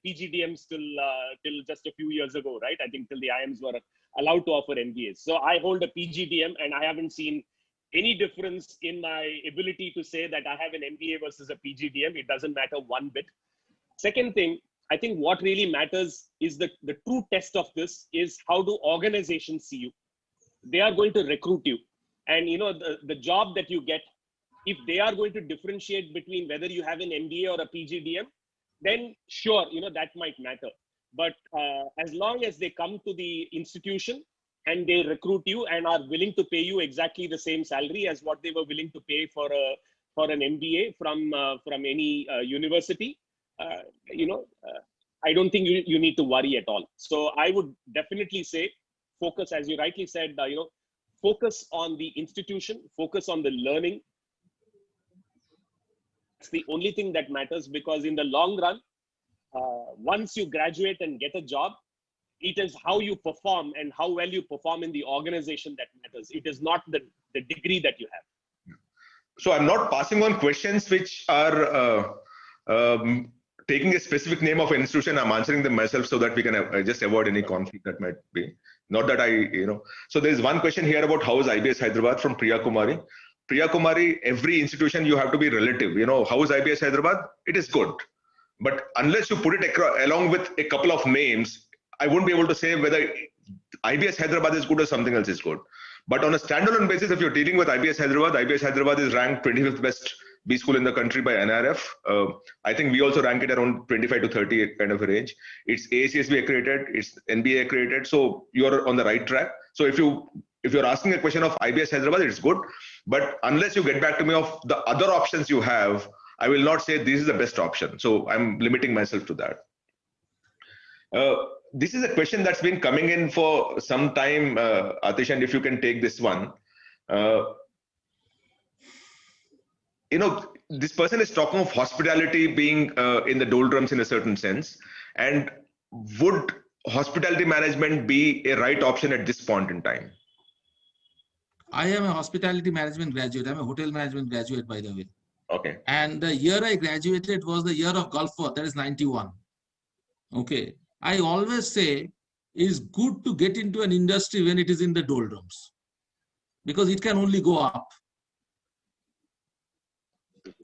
PGDMs till just a few years ago, right? I think till the IIMs were allowed to offer MBAs. So I hold a PGDM, and I haven't seen any difference in my ability to say that I have an MBA versus a PGDM. It doesn't matter one bit. Second thing, I think what really matters is the true test of this is how do organizations see you? They are going to recruit you. And the job that you get, if they are going to differentiate between whether you have an MBA or a PGDM, then sure, that might matter. But as long as they come to the institution and they recruit you and are willing to pay you exactly the same salary as what they were willing to pay for an MBA from any university, I don't think you need to worry at all. So I would definitely say focus, as you rightly said, focus on the institution, focus on the learning. It's the only thing that matters, because in the long run, once you graduate and get a job, it is how you perform and how well you perform in the organization that matters. It is not the degree that you have. So I'm not passing on questions which are taking a specific name of an institution. I'm answering them myself so that we can just avoid any conflict that might be. Not that So there's one question here about how is IBS Hyderabad from Priya Kumari. Priya Kumari, every institution you have to be relative. How is IBS Hyderabad? It is good. But unless you put it along with a couple of names, I won't be able to say whether IBS Hyderabad is good or something else is good. But on a standalone basis, if you're dealing with IBS Hyderabad is ranked 25th best B school in the country by NRF. I think we also rank it around 25 to 30 kind of a range. It's AACSB accredited, it's NBA accredited, so you're on the right track. So if you're asking a question of IBS Hyderabad, it's good. But unless you get back to me of the other options you have, I will not say this is the best option. So I'm limiting myself to that. This is a question that's been coming in for some time, Atish, and if you can take this one. This person is talking of hospitality being in the doldrums in a certain sense. And would hospitality management be a right option at this point in time? I am a hospitality management graduate. I'm a hotel management graduate, by the way. Okay. And the year I graduated was the year of Gulf War, that is 91. Okay. I always say it's good to get into an industry when it is in the doldrums, because it can only go up.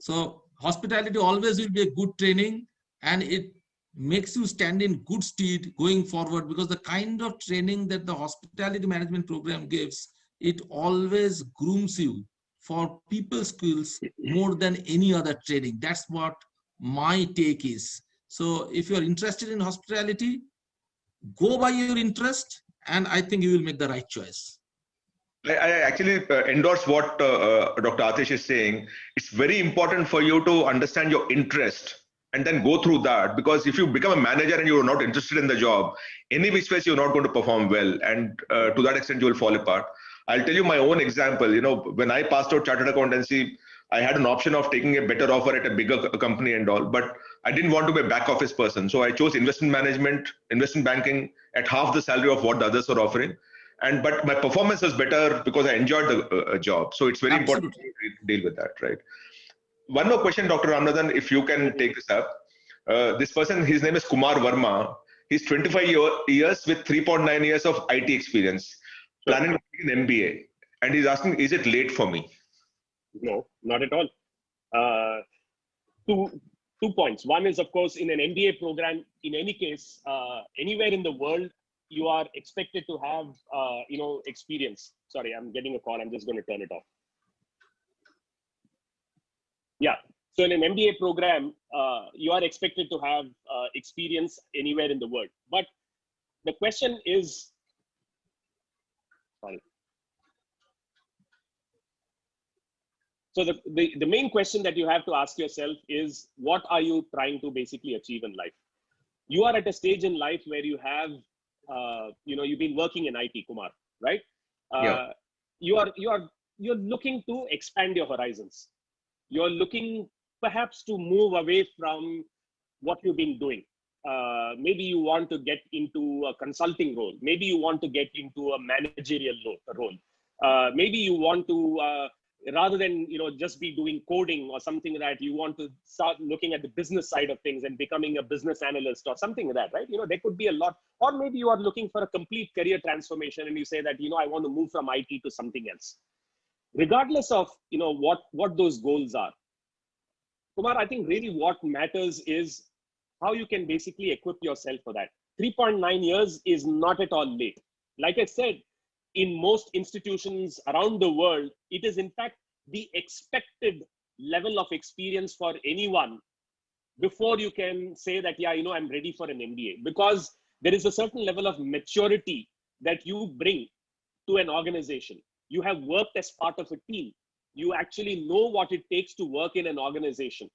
So hospitality always will be a good training, and it makes you stand in good stead going forward, because the kind of training that the hospitality management program gives, it always grooms you for people skills more than any other training. That's what my take is. So if you're interested in hospitality, go by your interest, and I think you will make the right choice. I actually endorse what Dr. Atish is saying. It's very important for you to understand your interest and then go through that, because if you become a manager and you're not interested in the job, any which ways you're not going to perform well, and to that extent you will fall apart. I'll tell you my own example. When I passed out chartered accountancy, I had an option of taking a better offer at a bigger company and all, but I didn't want to be a back office person. So I chose investment management, investment banking at half the salary of what the others were offering. But my performance was better because I enjoyed the job. So it's very important to deal with that, right? One more question, Dr. Ramnathan, if you can take this up. This person, his name is Kumar Verma. He's 25 years with 3.9 years of IT experience, planning to take an MBA. And he's asking, is it late for me? No, not at all. Two points. One is, of course, in an MBA program, in any case, anywhere in the world, you are expected to have, experience. Sorry, I'm getting a call. I'm just going to turn it off. Yeah. So in an MBA program, you are expected to have experience anywhere in the world. But the question is, sorry. So the main question that you have to ask yourself is, what are you trying to basically achieve in life? You are at a stage in life where you have, you've been working in IT, Kumar, right? Yeah. You're looking to expand your horizons. You're looking perhaps to move away from what you've been doing. Maybe you want to get into a consulting role. Maybe you want to get into a managerial role. Maybe you want to, rather than just be doing coding or something like that, you want to start looking at the business side of things and becoming a business analyst or something like that, right? There could be a lot. Or maybe you are looking for a complete career transformation and you say that, I want to move from IT to something else. Regardless of what those goals are, Kumar, I think really what matters is how you can basically equip yourself for that. 3.9 years is not at all late. Like I said, in most institutions around the world, it is in fact the expected level of experience for anyone before you can say that, yeah, I'm ready for an MBA, because there is a certain level of maturity that you bring to an organization. You have worked as part of a team. You actually know what it takes to work in an organization.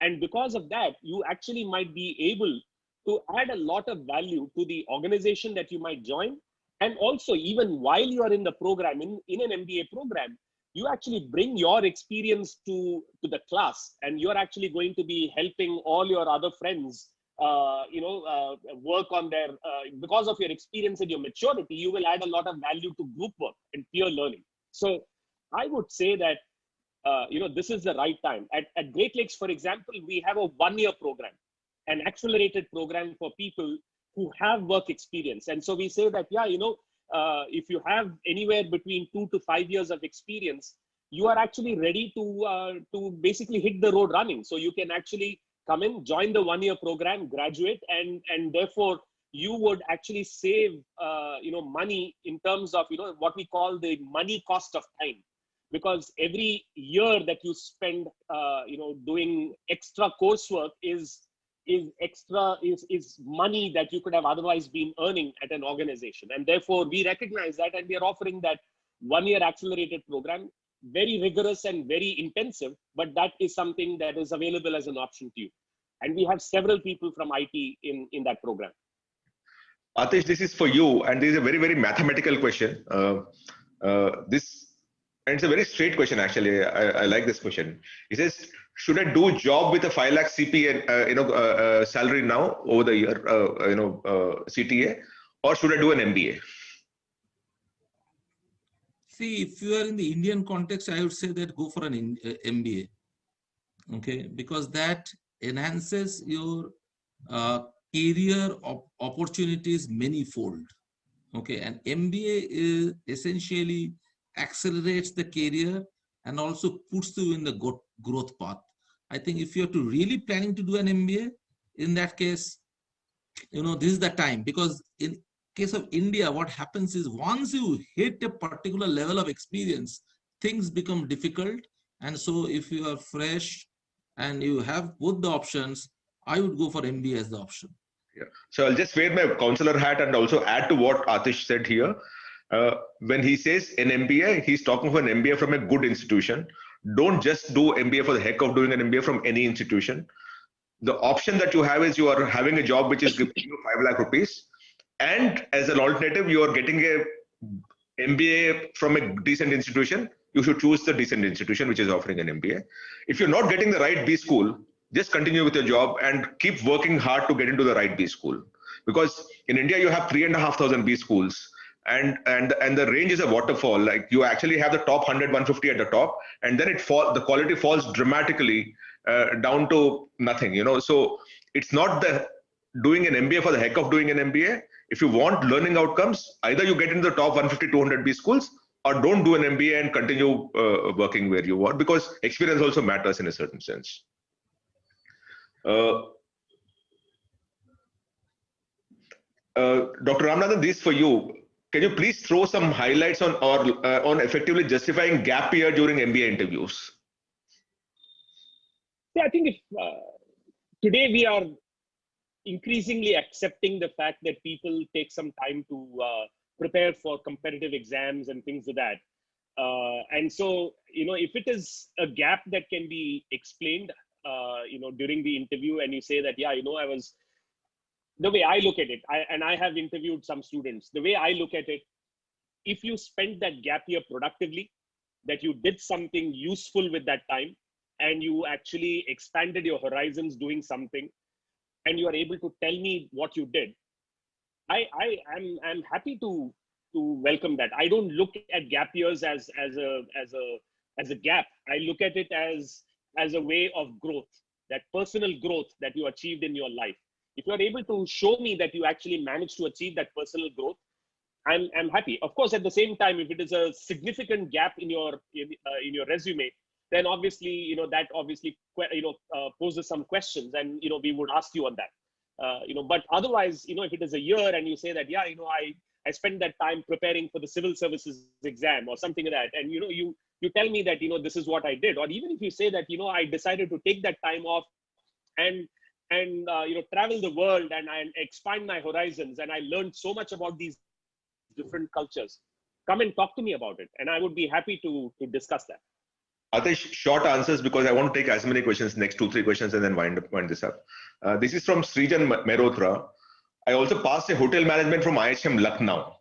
And because of that, you actually might be able to add a lot of value to the organization that you might join. And also, even while you are in the program, in an MBA program, you actually bring your experience to the class, and you're actually going to be helping all your other friends, work on their, because of your experience and your maturity, you will add a lot of value to group work and peer learning. So I would say that, this is the right time. At Great Lakes, for example, we have a 1-year program, an accelerated program for people who have work experience. And so we say that, yeah, if you have anywhere between 2 to 5 years of experience, you are actually ready to basically hit the road running. So you can actually come in, join the 1-year program, graduate, and therefore you would actually save, money in terms of, what we call the money cost of time. Because every year that you spend, doing extra coursework is money that you could have otherwise been earning at an organization. And therefore we recognize that, and we are offering that 1-year accelerated program, very rigorous and very intensive, but that is something that is available as an option to you. And we have several people from IT in that program. Atish, this is for you, and this is a very, very mathematical question. And it's a very straight question, actually. I like this question. It says, should I do a job with a 5 lakh CP and salary now over the year, CTA, or should I do an MBA? See, if you are in the Indian context, I would say that go for an MBA. Okay, because that enhances your career opportunities manyfold. Okay, and MBA is essentially accelerates the career and also puts you in the growth path. I think if you're really planning to do an MBA, in that case, this is the time, because in case of India, what happens is once you hit a particular level of experience, things become difficult. And so if you are fresh and you have both the options, I would go for MBA as the option. Yeah. So I'll just wear my counselor hat and also add to what Atish said here. When he says an MBA, he's talking of an MBA from a good institution. Don't just do MBA for the heck of doing an MBA from any institution. The option that you have is you are having a job which is giving you 5 lakh rupees, and as an alternative you are getting a MBA from a decent institution. You should choose the decent institution which is offering an MBA. If you're not getting the right B school, just continue with your job and keep working hard to get into the right B school, because in India you have 3,500 B schools, and the range is a waterfall. Like, you actually have the top 100, 150 at the top, and then the quality falls dramatically down to nothing, so it's not the doing an MBA for the heck of doing an MBA. If you want learning outcomes, either you get into the top 150, 200 B schools, or don't do an MBA and continue working where you are, because experience also matters in a certain sense. Dr. Ramnathan, this for you. Can you please throw some highlights on effectively justifying gap year during MBA interviews? Yeah, I think if today we are increasingly accepting the fact that people take some time to prepare for competitive exams and things like that. And so, if it is a gap that can be explained, during the interview, and you say that, yeah, the way I look at it, and I have interviewed some students, the way I look at it, if you spent that gap year productively, that you did something useful with that time, and you actually expanded your horizons doing something, and you are able to tell me what you did, I'm happy to welcome that. I don't look at gap years as a gap. I look at it as a way of growth, that personal growth that you achieved in your life. If you are able to show me that you actually managed to achieve that personal growth, I'm happy. Of course, at the same time, if it is a significant gap in your resume, then obviously, that obviously, poses some questions, and, we would ask you on that. But otherwise, if it is a year and you say that, yeah, I spent that time preparing for the civil services exam or something like that, and, you tell me that, this is what I did, or even if you say that, I decided to take that time off and travel the world and expand my horizons, and I learned so much about these different cultures, come and talk to me about it, and I would be happy to discuss that. Atish, short answers, because I want to take as many questions, next 2-3 questions, and then wind this up. This is from Srijan Mehrotra. I also passed a hotel management from IHM Lucknow.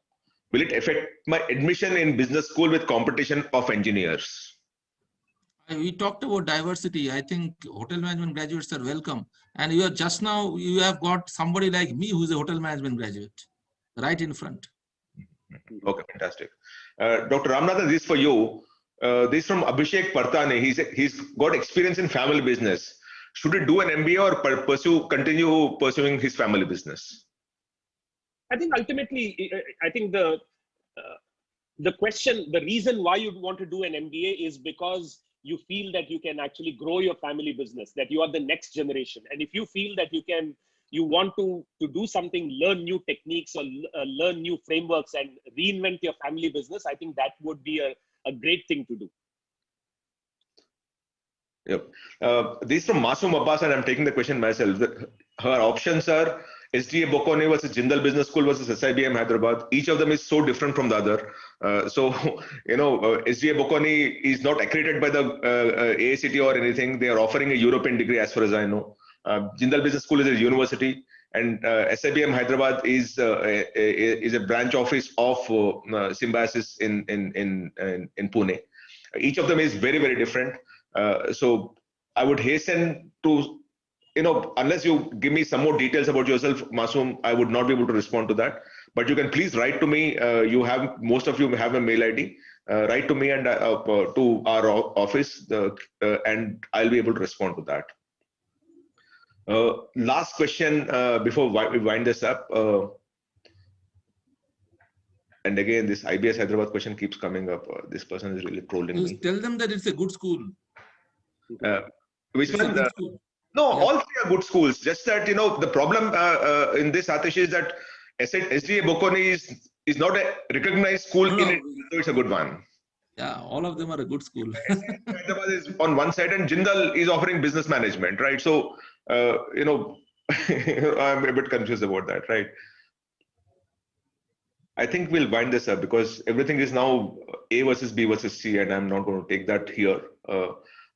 Will it affect my admission in business school with competition of engineers? We talked about diversity. I think hotel management graduates are welcome. And you have got somebody like me who's a hotel management graduate right in front. Okay, fantastic. Dr. Ramnathan, this is for you. This is from Abhishek Partane. He's got experience in family business. Should he do an MBA or continue pursuing his family business? I think ultimately, I think the reason why you want to do an MBA is because you feel that you can actually grow your family business, that you are the next generation. And if you feel that you want to do something, learn new techniques or learn new frameworks and reinvent your family business, I think that would be a great thing to do. Yep. This is from Masoom Abbas, and I'm taking the question myself. Her options are SDA Bocconi versus Jindal Business School versus SIBM Hyderabad. Each of them is so different from the other. SDA Bocconi is not accredited by the AICTE or anything. They are offering a European degree, as far as I know. Jindal Business School is a university, and SIBM Hyderabad is a branch office of Symbiosis in Pune. Each of them is very, very different. So I would hasten to, unless you give me some more details about yourself, Masoom, I would not be able to respond to that. But you can please write to me. Most of you have a mail ID. Write to me and to our office, and I'll be able to respond to that. Last question before we wind this up. And again, this IBS Hyderabad question keeps coming up. This person is really trolling me. Tell them that it's a good school. Which one? No, yeah. All three are good schools. Just that, the problem in this, Atish, is that SDA Bocconi is not a recognized school in it, so it's a good one. Yeah, all of them are a good school. Hyderabad is on one side, and Jindal is offering business management, right? So, I'm a bit confused about that, right? I think we'll wind this up because everything is now A versus B versus C, and I'm not going to take that here.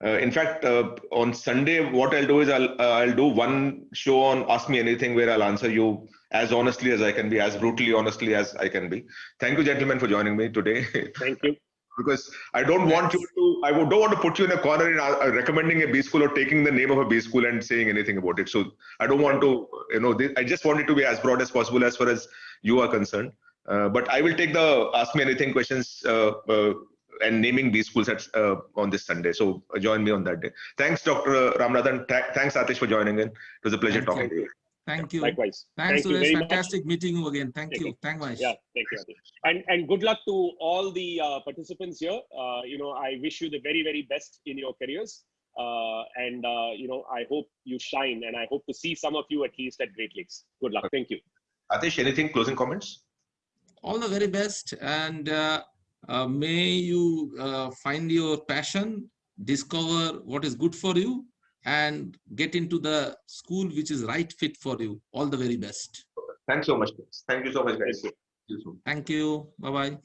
In fact, on Sunday, what I'll do is I'll do one show on Ask Me Anything where I'll answer you as honestly as I can be, as brutally honestly as I can be. Thank you, gentlemen, for joining me today. Thank you. Because I don't want you to, don't want to put you in a corner in recommending a B school or taking the name of a B school and saying anything about it. So I don't want to, I just want it to be as broad as possible as far as you are concerned. But I will take the Ask Me Anything questions and naming B schools on this Sunday. So join me on that day. Thanks, Dr. Ramnathan. Thanks, Atish, for joining in. It was a pleasure talking to you. Thank you. Likewise. Thanks, Thank you Suresh. very Fantastic meeting you again. Thank you. Thank you. Yeah, thank you. And good luck to all the participants here. I wish you the very, very best in your careers. I hope you shine, and I hope to see some of you at least at Great Lakes. Good luck. Thank you. Atish, anything, closing comments? All the very best, and may you find your passion, discover what is good for you, and get into the school which is right fit for you. All the very best. Thanks so much. Thank you so much, guys. Thank you. Bye-bye.